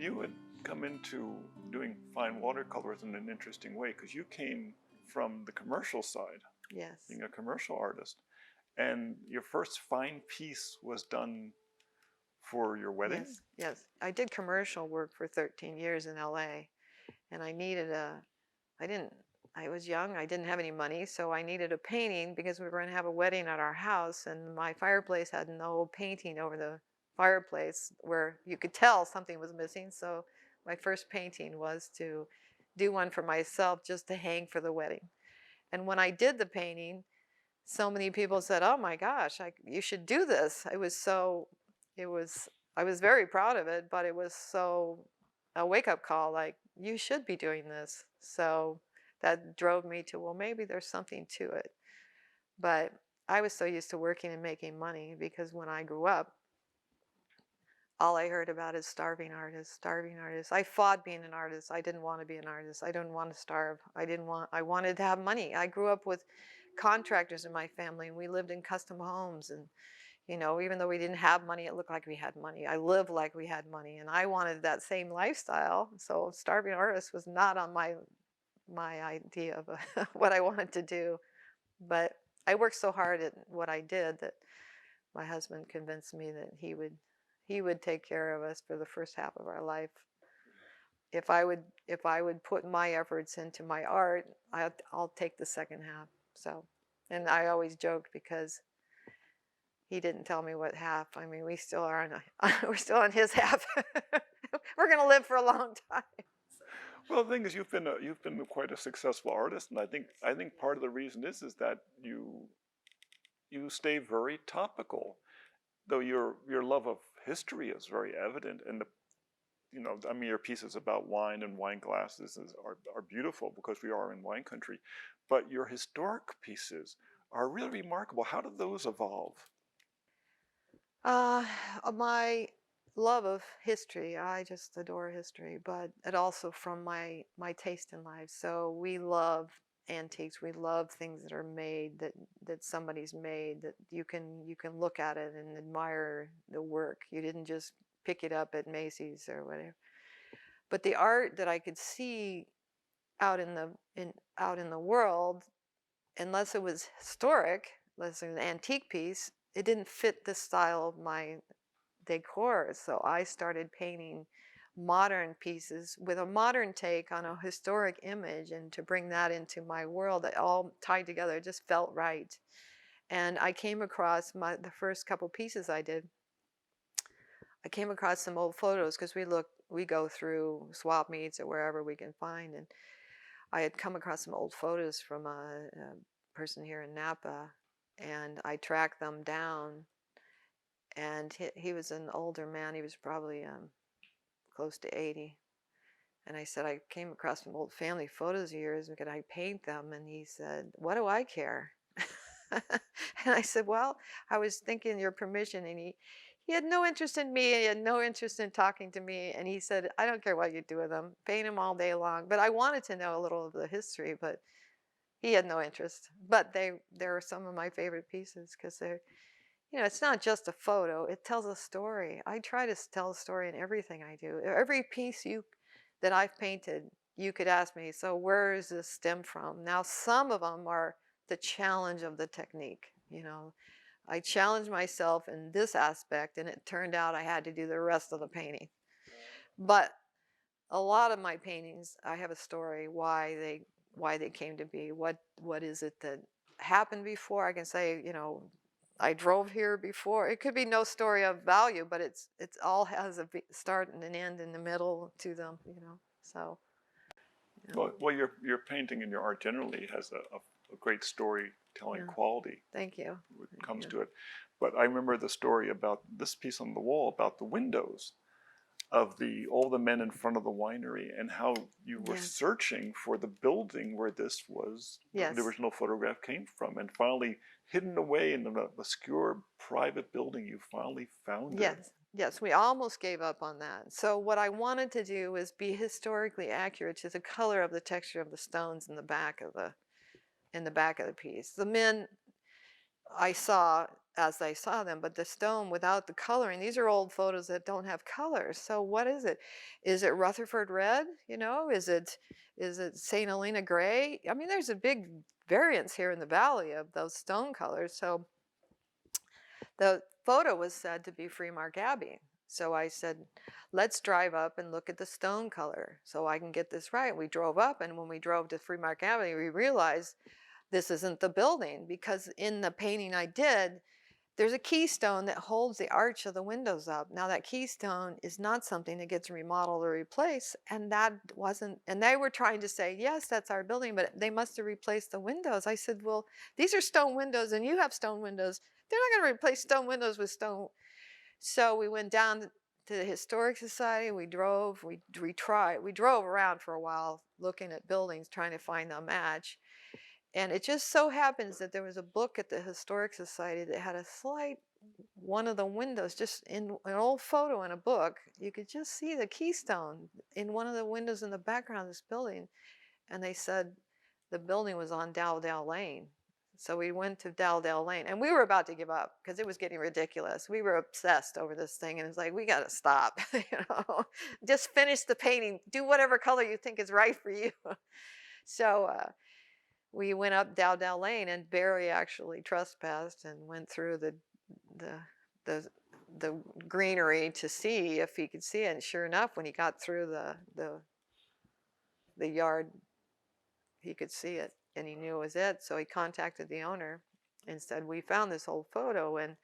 you had come into doing fine watercolors in an interesting way, because you came from the commercial side, Yes. being a commercial artist, and your first fine piece was done for your wedding? Yes, yes. I did commercial work for 13 years in LA, and I needed I was young, I didn't have any money, so I needed a painting because we were going to have a wedding at our house, and my fireplace had no painting over the fireplace where you could tell something was missing. So my first painting was to do one for myself just to hang for the wedding. And when I did the painting, so many people said, "Oh my gosh, you should do this." I was very proud of it, but it was so a wake-up call, like, you should be doing this. So that drove me to, well, maybe there's something to it. But I was so used to working and making money, because when I grew up, all I heard about is starving artists, starving artists. I fought being an artist. I didn't want to be an artist. I didn't want to starve. I wanted to have money. I grew up with contractors in my family, and we lived in custom homes. And, even though we didn't have money, it looked like we had money. I lived like we had money, and I wanted that same lifestyle. So starving artist was not on my idea of what I wanted to do. But I worked so hard at what I did that my husband convinced me that he would take care of us for the first half of our life. If I would put my efforts into my art, I'll take the second half. So, and I always joked, because he didn't tell me what half. I mean, we still are we're still on his half. We're going to live for a long time. Well, the thing is, you've been quite a successful artist, and I think part of the reason is that you stay very topical, though your love of history is very evident, and your pieces about wine and wine glasses are beautiful, because we are in wine country, but your historic pieces are really remarkable. How did those evolve? My love of history, I just adore history, but it also from my taste in life. So we love antiques. We love things that are made, that somebody's made, that you can look at it and admire the work. You didn't just pick it up at Macy's or whatever. But the art that I could see out in the world, unless it was historic, unless it was an antique piece, it didn't fit the style of my decor. So I started painting modern pieces with a modern take on a historic image, and to bring that into my world, that all tied together, it just felt right. And I came across the first couple pieces I did. I came across some old photos, because we go through swap meets or wherever we can find, and I had come across some old photos from a person here in Napa, and I tracked them down. And he was an older man. He was probably close to 80. And I said, I came across some old family photos of yours. Could I paint them? And he said, what do I care? And I said, well, I was thinking your permission. And he had no interest in me. He had no interest in talking to me. And he said, I don't care what you do with them. Paint them all day long. But I wanted to know a little of the history, but he had no interest. But they're some of my favorite pieces, because they're, it's not just a photo. It tells a story. I try to tell a story in everything I do. Every piece that I've painted, you could ask me, so where does this stem from? Now, some of them are the challenge of the technique. I challenged myself in this aspect, and it turned out I had to do the rest of the painting. But a lot of my paintings, I have a story why they came to be. What is it that happened before? I can say, I drove here before. It could be no story of value, but it's all has a start and an end in the middle to them, So. Well, your painting and your art generally has a great storytelling quality. Thank you. When it comes to it. But I remember the story about this piece on the wall about the windows of all the men in front of the winery, and how you were searching for the building where this was, the original photograph came from, and finally, hidden away in an obscure private building, you finally found it. Yes, we almost gave up on that. So what I wanted to do was be historically accurate to the color of the texture of the stones in the back of the piece. The men I saw as I saw them, but the stone without the coloring, these are old photos that don't have colors. So what is it? Is it Rutherford red? You know, is it St. Helena gray? I mean, there's a big variance here in the valley of those stone colors. So the photo was said to be Freemark Abbey. So I said, let's drive up and look at the stone color so I can get this right. We drove up, and when we drove to Freemark Abbey, we realized this isn't the building, because in the painting I did, there's a keystone that holds the arch of the windows up. Now that keystone is not something that gets remodeled or replaced, and that wasn't, and they were trying to say, yes, that's our building, but they must have replaced the windows. I said, well, these are stone windows and you have stone windows. They're not going to replace stone windows with stone. So we went down to the Historic Society. We drove around for a while looking at buildings, trying to find a match. And it just so happens that there was a book at the Historic Society that had a slight, one of the windows, just in an old photo in a book, you could just see the keystone in one of the windows in the background of this building. And they said the building was on Dowdell Lane. So we went to Dowdell Lane, and we were about to give up because it was getting ridiculous. We were obsessed over this thing, and it's like, we got to stop, just finish the painting, do whatever color you think is right for you. So we went up Dowdell Lane, and Barry actually trespassed and went through the greenery to see if he could see it. And sure enough, when he got through the yard, he could see it, and he knew it was it. So he contacted the owner and said, we found this old photo, and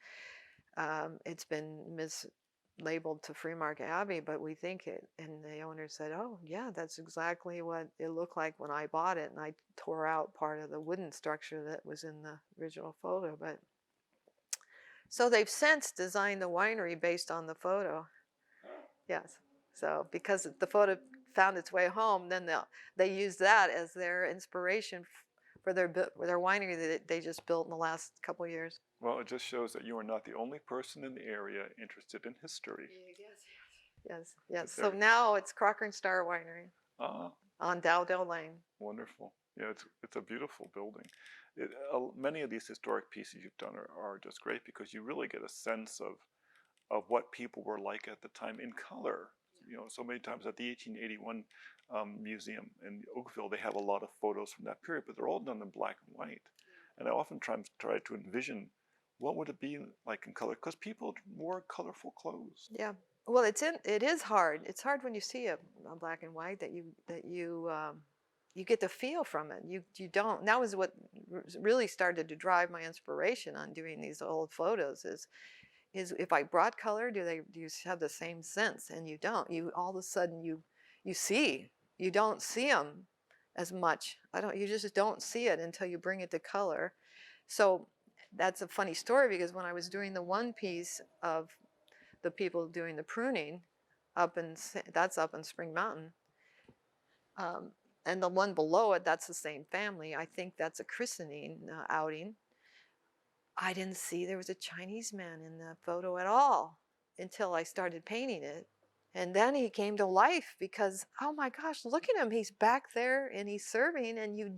it's been mislabeled to Freemark Abbey, but we think it. And the owner said, oh yeah, that's exactly what it looked like when I bought it. And I tore out part of the wooden structure that was in the original photo. But so they've since designed the winery based on the photo. Yes. So because the photo found its way home, then they use that as their inspiration for their winery that they just built in the last couple of years. Well, it just shows that you are not the only person in the area interested in history. Yes. So now it's Crocker and Star Winery on Dowdell Lane. Wonderful. Yeah, it's a beautiful building. Many of these historic pieces you've done are just great because you really get a sense of what people were like at the time in color. You know, so many times at the 1881 museum in Oakville, they have a lot of photos from that period, but they're all done in black and white. And I often try to envision what would it be like in color, because people wore colorful clothes. Yeah. Well, it is hard. It's hard when you see a black and white that you get the feel from it. You don't. That was what really started to drive my inspiration on doing these old photos. Is if I brought color, do you have the same sense? And you don't. You all of a sudden you see. You don't see them as much. You just don't see it until you bring it to color. So that's a funny story, because when I was doing the one piece of the people doing the pruning that's up in Spring Mountain, and the one below it, that's the same family. I think that's a christening outing. I didn't see there was a Chinese man in the photo at all until I started painting it. And then he came to life because, oh my gosh, look at him. He's back there and he's serving, and you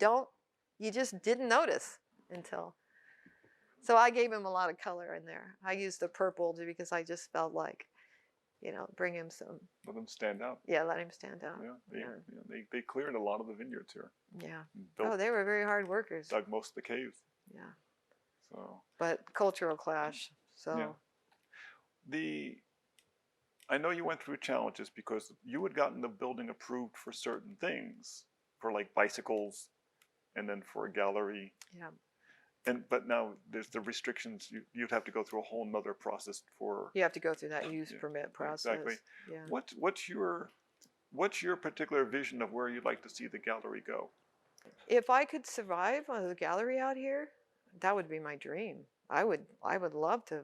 just didn't notice until. So I gave him a lot of color in there. I used the purple because I just felt like, bring him some. Let him stand out. Yeah, let him stand out. Yeah, they cleared a lot of the vineyards here. Yeah. They were very hard workers. Dug most of the caves. Yeah. So. But cultural clash. So. Yeah. I know you went through challenges because you had gotten the building approved for certain things, for like bicycles, and then for a gallery. Yeah. But now there's the restrictions. You'd have to go through a whole nother process for. You have to go through that use permit process. Exactly. Yeah. What's your particular vision of where you'd like to see the gallery go? If I could survive on the gallery out here, that would be my dream. I would love to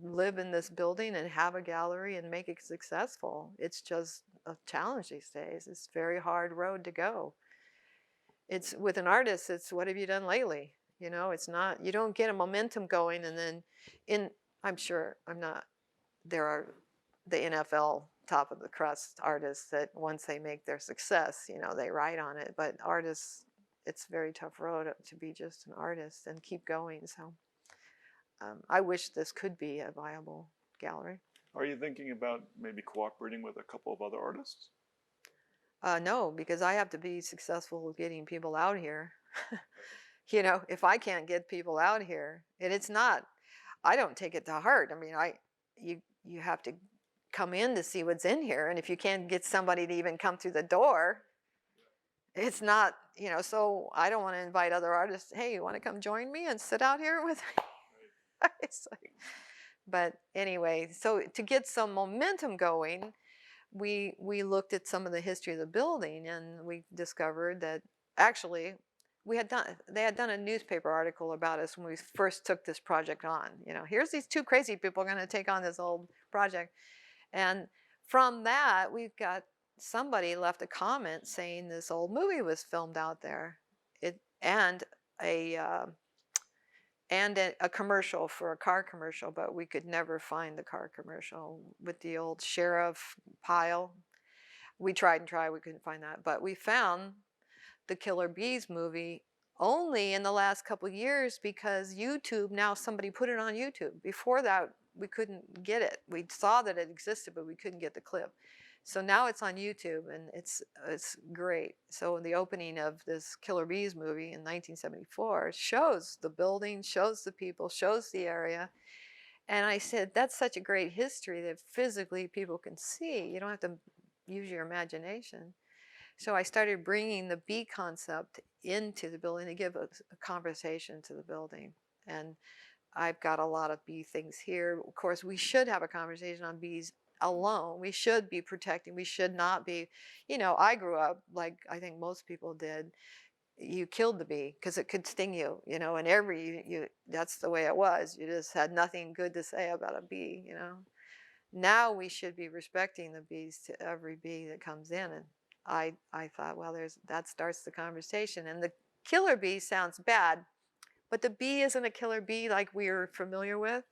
live in this building and have a gallery and make it successful. It's just a challenge these days. It's a very hard road to go. It's with an artist, it's what have you done lately? It's not, you don't get a momentum going, and then there are the NFL top of the crust artists that once they make their success, they ride on it. But artists, it's a very tough road to be just an artist and keep going. So I wish this could be a viable gallery. Are you thinking about maybe cooperating with a couple of other artists? No, because I have to be successful with getting people out here. You know, if I can't get people out here, and it's not, I don't take it to heart. I mean, you have to come in to see what's in here, and if you can't get somebody to even come through the door, it's not, you know. So I don't want to invite other artists. Hey, you want to come join me and sit out here with me? It's like, but anyway, so to get some momentum going, we looked at some of the history of the building, and we discovered that actually they had done a newspaper article about us when we first took this project on. You know, here's these two crazy people going to take on this old project, and from that we've got somebody left a comment saying this old movie was filmed out there, it a a commercial for a car commercial, but we could never find the car commercial with the old sheriff pile. We tried and tried, we couldn't find that, but we found the Killer Bees movie only in the last couple years because YouTube, now somebody put it on YouTube. Before that, we couldn't get it. We saw that it existed, but we couldn't get the clip. So now it's on YouTube, and it's great. So the opening of this Killer Bees movie in 1974 shows the building, shows the people, shows the area. And I said, that's such a great history that physically people can see. You don't have to use your imagination. So I started bringing the bee concept into the building to give a conversation to the building. And I've got a lot of bee things here. Of course, we should have a conversation on bees alone. We should be protecting. We should not be, you know, I grew up like I think most people did. You killed the bee because it could sting you, you know, and that's the way it was. You just had nothing good to say about a bee, you know. Now we should be respecting the bees to every bee that comes in. And I thought, well, that starts the conversation. And the killer bee sounds bad, but the bee isn't a killer bee like we're familiar with.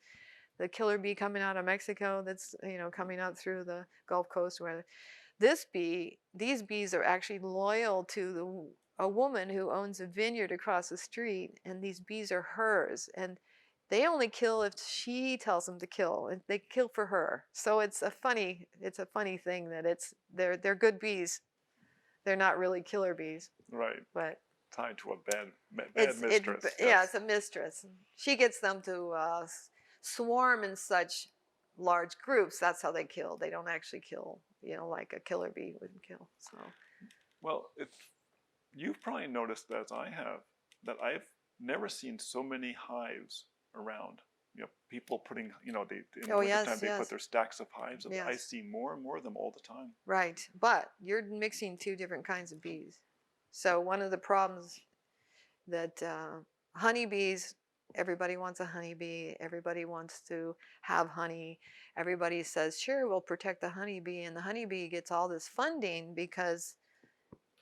The killer bee coming out of Mexico that's, you know, coming up through the Gulf Coast. Where these bees are actually loyal to a woman who owns a vineyard across the street, and these bees are hers. And they only kill if she tells them to kill, and they kill for her. So it's a funny thing that they're good bees. They're not really killer bees. Right. But tied to a bad mistress. Yeah, it's a mistress. She gets them to swarm in such large groups. That's how they kill. They don't actually kill, you know, like a killer bee would kill. So. Well, you've probably noticed, as I have, that I've never seen so many hives around. You know, people putting, you know, in the wintertime they put their stacks of hives. Yes. I see more and more of them all the time. Right, but you're mixing two different kinds of bees. So one of the problems that honeybees, everybody wants a honeybee. Everybody wants to have honey. Everybody says, sure, we'll protect the honeybee, and the honeybee gets all this funding because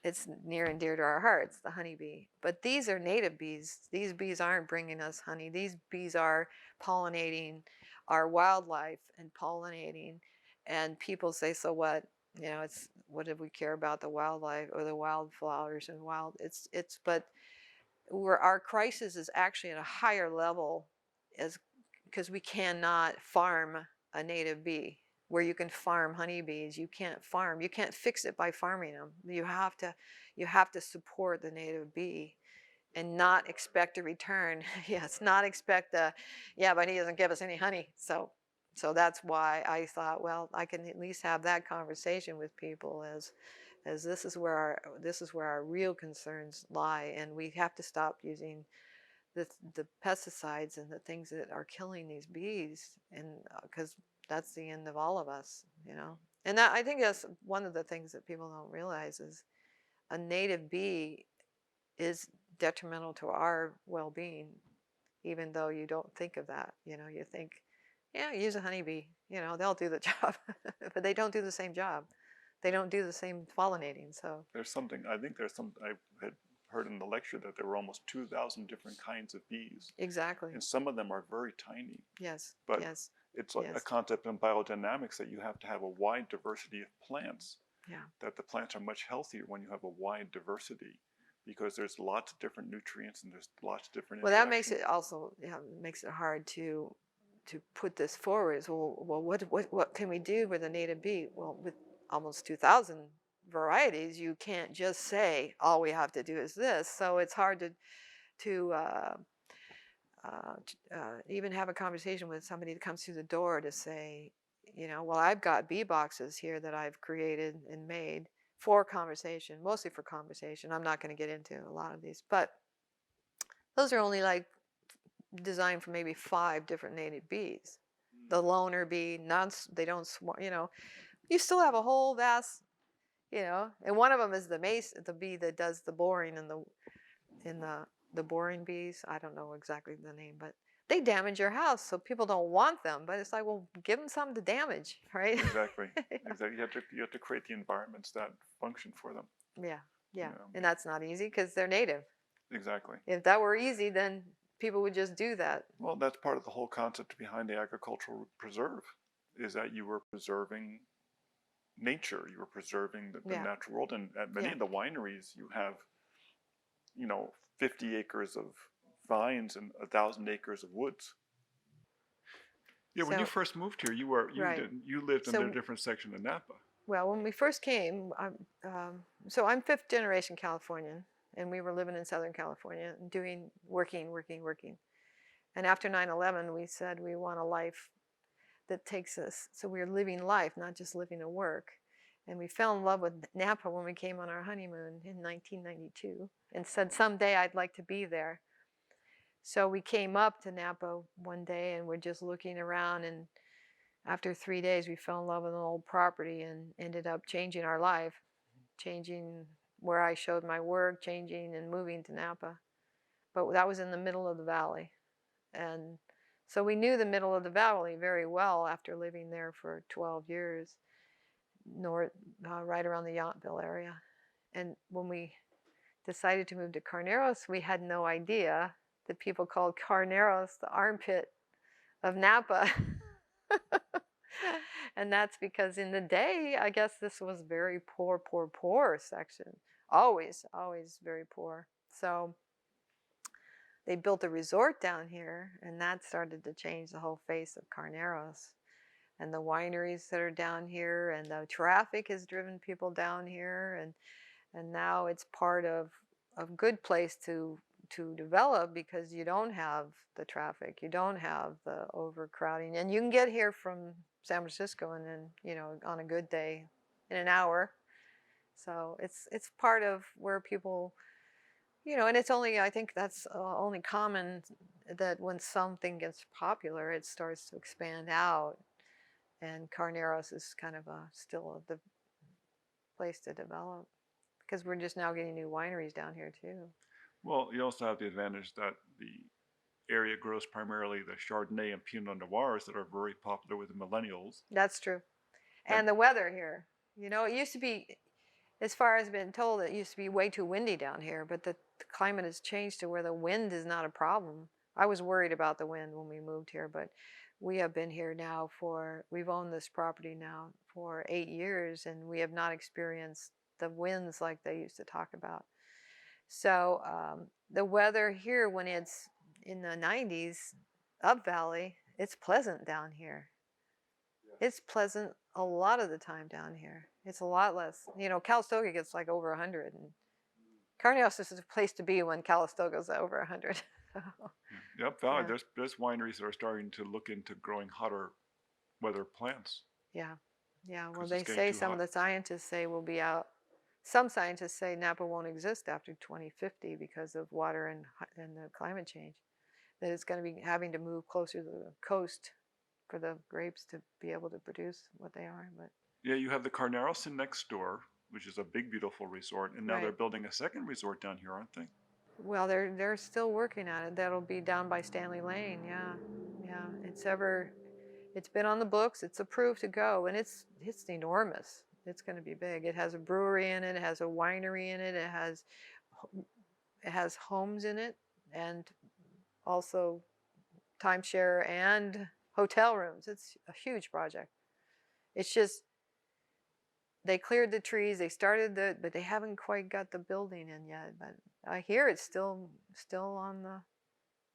it's near and dear to our hearts, the honeybee. But these are native bees. These bees aren't bringing us honey. These bees are pollinating our wildlife and pollinating. And people say, so what? You know, what do we care about the wildlife or the wildflowers and but our crisis is actually at a higher level because we cannot farm a native bee. Where you can farm honeybees, you can't fix it by farming them. You have to support the native bee and not expect a return. Yes, not expect but he doesn't give us any honey. So that's why I thought, well, I can at least have that conversation with people as this is where our real concerns lie, and we have to stop using the pesticides and the things that are killing these bees, and because that's the end of all of us, you know. And I think that's one of the things that people don't realize is a native bee is detrimental to our well-being, even though you don't think of that. You know, you think, yeah, use a honeybee, you know, they'll do the job, but they don't do the same job. They don't do the same pollinating. So I had heard in the lecture that there were almost 2,000 different kinds of bees. Exactly. And some of them are very tiny. Yes. But yes. It's like a concept in biodynamics that you have to have a wide diversity of plants. Yeah. That the plants are much healthier when you have a wide diversity. because there's lots of different nutrients and there's lots of different Well, that makes interactions. it also, yeah, makes it hard to put this forward. Is, well, what can we do with a native beet? Well, with almost 2,000 varieties, you can't just say all we have to do is this. So it's hard to even have a conversation with somebody that comes through the door to say, you know, well, I've got bee boxes here that I've created and made for conversation, mostly for conversation. I'm not going to get into a lot of these, but those are only like designed for maybe 5 different native bees. The loner bee, they don't swarm, you know. You still have a whole vast, you know, and one of them is the bee that does the boring in the boring bees. I don't know exactly the name, but they damage your house, so people don't want them. But it's like, well, give them something to damage, right? Exactly. Yeah. Exactly. You have to create the environments that function for them. Yeah, yeah, You know? and that's not easy because they're native. Exactly. If that were easy, then people would just do that. Well, that's part of the whole concept behind the agricultural preserve, is that you were preserving nature, you were preserving the Yeah, natural world. And at many yeah. of the wineries, you have, 50 acres of vines and 1,000 acres of woods. Yeah, when you So, first moved here, right. you lived in a So, different section of Napa. well, when we first came, so I'm 5th generation Californian, and we were living in Southern California, doing working. And after 9/11, we said we want a life that takes us. So we were living life, not just living a work. And we fell in love with Napa when we came on our honeymoon in 1992, and said someday I'd like to be there. So we came up to Napa one day and we're just looking around, and after 3 days we fell in love with an old property and ended up changing our life, changing where I showed my work, changing and moving to Napa. But that was in the middle of the valley. And so we knew the middle of the valley very well after living there for 12 years, north, right around the Yountville area. And when we decided to move to Carneros, we had no idea that people called Carneros the armpit of Napa. And that's because in the day, I guess this was very poor section. Always very poor. So they built a resort down here, and that started to change the whole face of Carneros. And the wineries that are down here, and the traffic has driven people down here, and now it's part of a good place to develop because you don't have the traffic, you don't have the overcrowding, and you can get here from San Francisco and then, you know, on a good day in an hour. So it's part of where people, you know, and it's only, I think that's only common that when something gets popular, it starts to expand out. And Carneros is kind of still the place to develop because we're just now getting new wineries down here too. Well, you also have the advantage that the area grows primarily the Chardonnay and Pinot Noirs that are very popular with the millennials. That's true. And And the weather here, you know, it used to be, as far as I've been told, it used to be way too windy down here, but the climate has changed to where the wind is not a problem. I was worried about the wind when we moved here, but we have been here now we've owned this property now for 8 years, and we have not experienced the winds like they used to talk about. So the weather here, when it's in the 90s up valley, it's pleasant down here. It's pleasant a lot of the time down here. It's a lot less. You know, Calistoga gets like over 100, and Carneros is a place to be when Calistoga's over 100. Yep, Valley, Yeah. there's wineries that are starting to look into growing hotter weather plants. Yeah, yeah. Well, 'Cause they it's getting say too some of hot. the scientists say we'll be out. Some scientists say Napa won't exist after 2050 because of water and the climate change. That it's going to be having to move closer to the coast for the grapes to be able to produce what they are. But Yeah, you have the Carneros next door, which is a big, beautiful resort, and now they're right. building a second resort down here, aren't they? Well, they're still working on it. That'll be down by Stanley Lane. Yeah, yeah. It's been on the books. It's approved to go, and it's enormous. It's going to be big. It has a brewery in it. It has a winery in it. It has homes in it, and also timeshare and hotel rooms. It's a huge project. It's just they cleared the trees, they started but they haven't quite got the building in yet. But I hear it's still on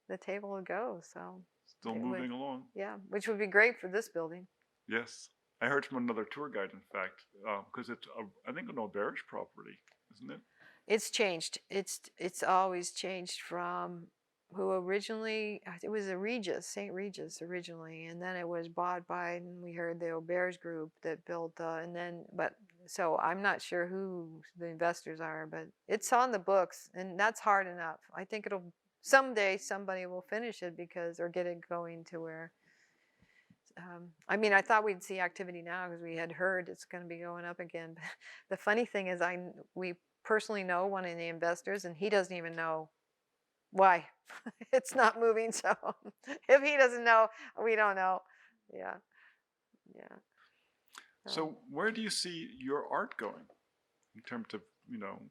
the table to go. So Still moving along. Yeah, which would be great for this building. Yes. I heard from another tour guide, in fact, because it's, I think, an auberge property, isn't it? It's changed. It's always changed from who originally, it was a Regis, St. Regis originally, and then it was bought by, and we heard the Auberge group that built, and then, but, so I'm not sure who the investors are, but it's on the books, and that's hard enough. I think it'll, someday somebody will finish it because, or get it going to where, I mean, I thought we'd see activity now because we had heard it's going to be going up again. But the funny thing is, we personally know one of the investors, and he doesn't even know why it's not moving. So if he doesn't know, we don't know. Yeah, yeah. So where do you see your art going in terms of,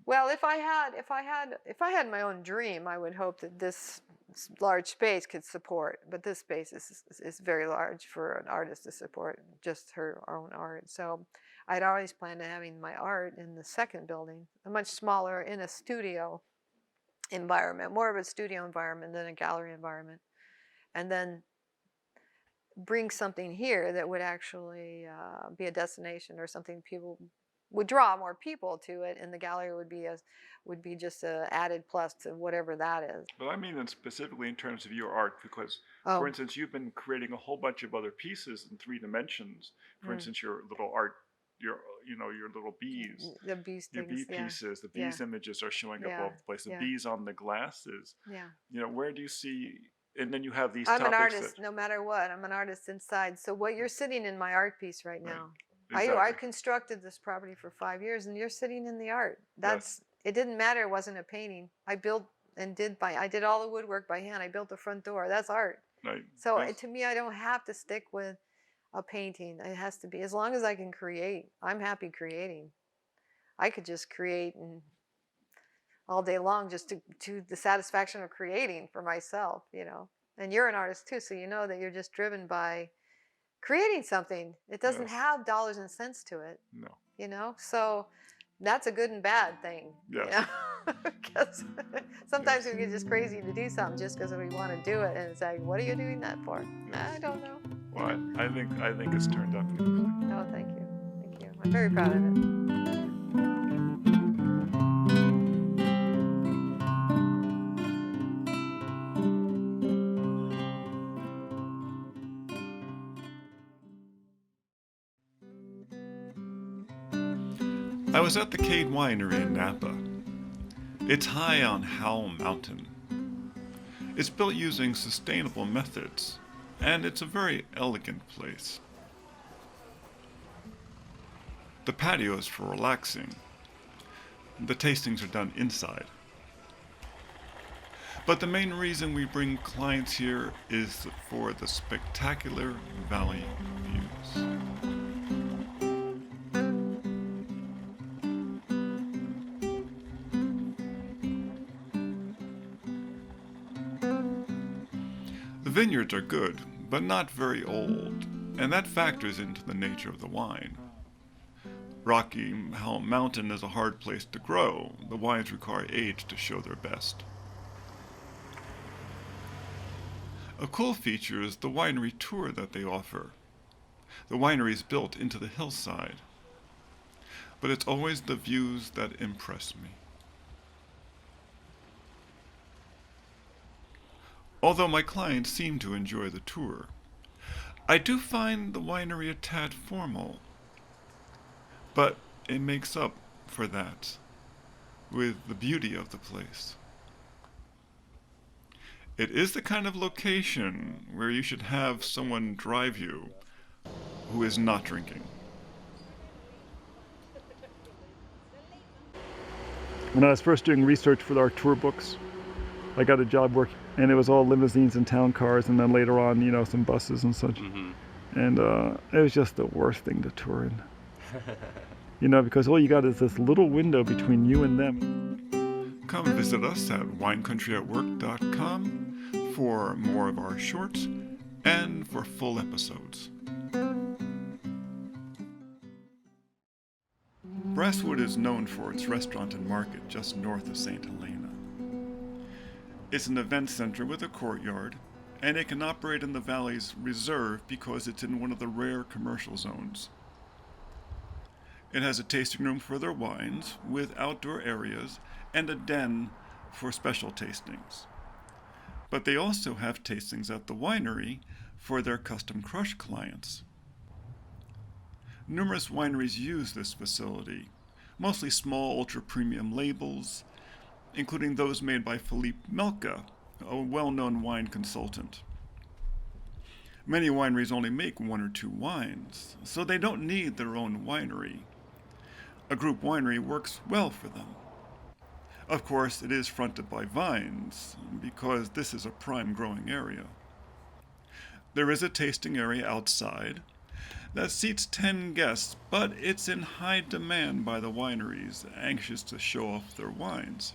Well, if I had my own dream, I would hope that this large space could support. But this space is very large for an artist to support just her own art. So I'd always planned on having my art in the second building, a much smaller, in a studio environment, more of a studio environment than a gallery environment, and then bring something here that would actually be a destination or something people would draw more people to it, and the gallery would be just a added plus to whatever that is. But I mean specifically in terms of your art, because for instance, you've been creating a whole bunch of other pieces in 3 dimensions. For instance, your little art, your little bees, the bees your things, bee pieces, the bees images are showing up all over the place. The bees on the glasses. Yeah. Where do you see? And then you have these. I'm an artist, no matter what. I'm an artist inside. So what you're sitting in my art piece right now. Exactly. I constructed this property for 5 years, and you're sitting in the art. That's It didn't matter. It wasn't a painting. I built and I did all the woodwork by hand. I built the front door. That's art. Right. So to me, I don't have to stick with a painting. It has to be, as long as I can create. I'm happy creating. I could just create and all day long, just to the satisfaction of creating for myself. And you're an artist too, so you know that you're just driven by creating something. It doesn't have dollars and cents to it. No. So that's a good and bad thing. Yes. Because sometimes we get just crazy to do something just because we want to do it, and it's like, what are you doing that for? Yes. I don't know. Well, I think it's turned out beautifully. Oh, thank you. Thank you. I'm very proud of it. I was at the Cade Winery in Napa. It's high on Howell Mountain. It's built using sustainable methods, and it's a very elegant place. The patio is for relaxing. The tastings are done inside. But the main reason we bring clients here is for the spectacular valley views. The vineyards are good, but not very old, and that factors into the nature of the wine. Rocky Howell Mountain is a hard place to grow. The wines require age to show their best. A cool feature is the winery tour that they offer. The winery is built into the hillside, but it's always the views that impress me. Although my clients seem to enjoy the tour, I do find the winery a tad formal, but it makes up for that with the beauty of the place. It is the kind of location where you should have someone drive you who is not drinking. When I was first doing research for our tour books, I got a job working, and it was all limousines and town cars, and then later on, some buses and such. Mm-hmm. And it was just the worst thing to tour in. Because all you got is this little window between you and them. Come visit us at winecountryatwork.com for more of our shorts and for full episodes. Brasswood is known for its restaurant and market just north of St. Helena. It's an event center with a courtyard, and it can operate in the valley's reserve because it's in one of the rare commercial zones. It has a tasting room for their wines, with outdoor areas, and a den for special tastings. But they also have tastings at the winery for their custom crush clients. Numerous wineries use this facility, mostly small ultra-premium labels, including those made by Philippe MELKA, a well-known wine consultant. Many wineries only make 1 or 2 wines, so they don't need their own winery. A group winery works well for them. Of course, it is fronted by vines, because this is a prime growing area. There is a tasting area outside that seats 10 guests, but it's in high demand by the wineries anxious to show off their wines.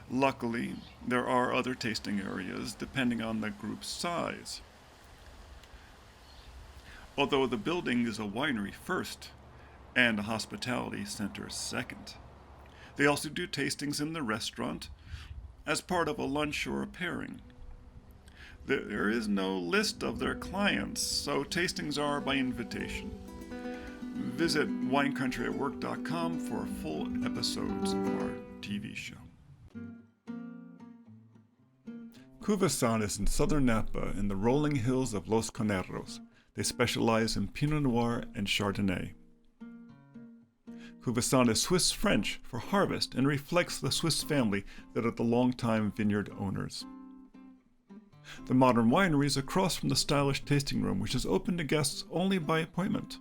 Luckily, there are other tasting areas depending on the group's size. Although the building is a winery first and a hospitality center second. They also do tastings in the restaurant as part of a lunch or a pairing. There is no list of their clients, so tastings are by invitation. Visit winecountryawork.com for full episodes of our TV show. CUVAISON is in southern Napa in the rolling hills of Los Carneros. They specialize in Pinot Noir and Chardonnay. CUVAISON is Swiss-French for harvest and reflects the Swiss family that are the longtime vineyard owners. The modern winery is across from the stylish tasting room, which is open to guests only by appointment.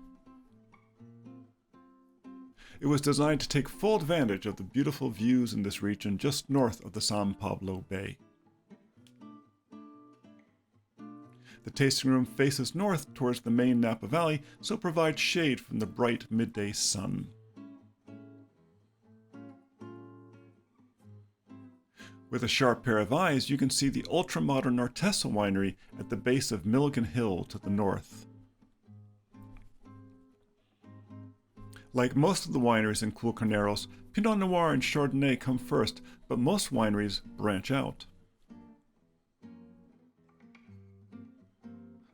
It was designed to take full advantage of the beautiful views in this region just north of the San Pablo Bay. The tasting room faces north towards the main Napa Valley, so provides shade from the bright midday sun. With a sharp pair of eyes, you can see the ultra-modern Artesa winery at the base of Milligan Hill to the north. Like most of the wineries in Cool Carneros, Pinot Noir and Chardonnay come first, but most wineries branch out.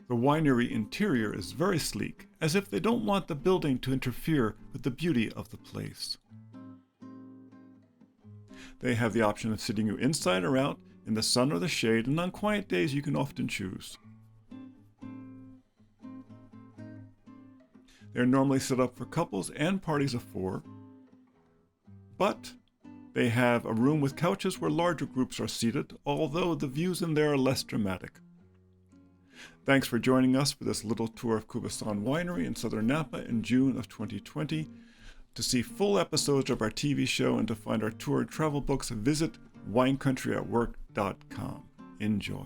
The winery interior is very sleek, as if they don't want the building to interfere with the beauty of the place. They have the option of sitting you inside or out, in the sun or the shade, and on quiet days you can often choose. They're normally set up for couples and parties of 4, but they have a room with couches where larger groups are seated, although the views in there are less dramatic. Thanks for joining us for this little tour of CUVAISON Winery in southern Napa in June of 2020. To see full episodes of our TV show and to find our tour and travel books, visit winecountryawork.com. Enjoy.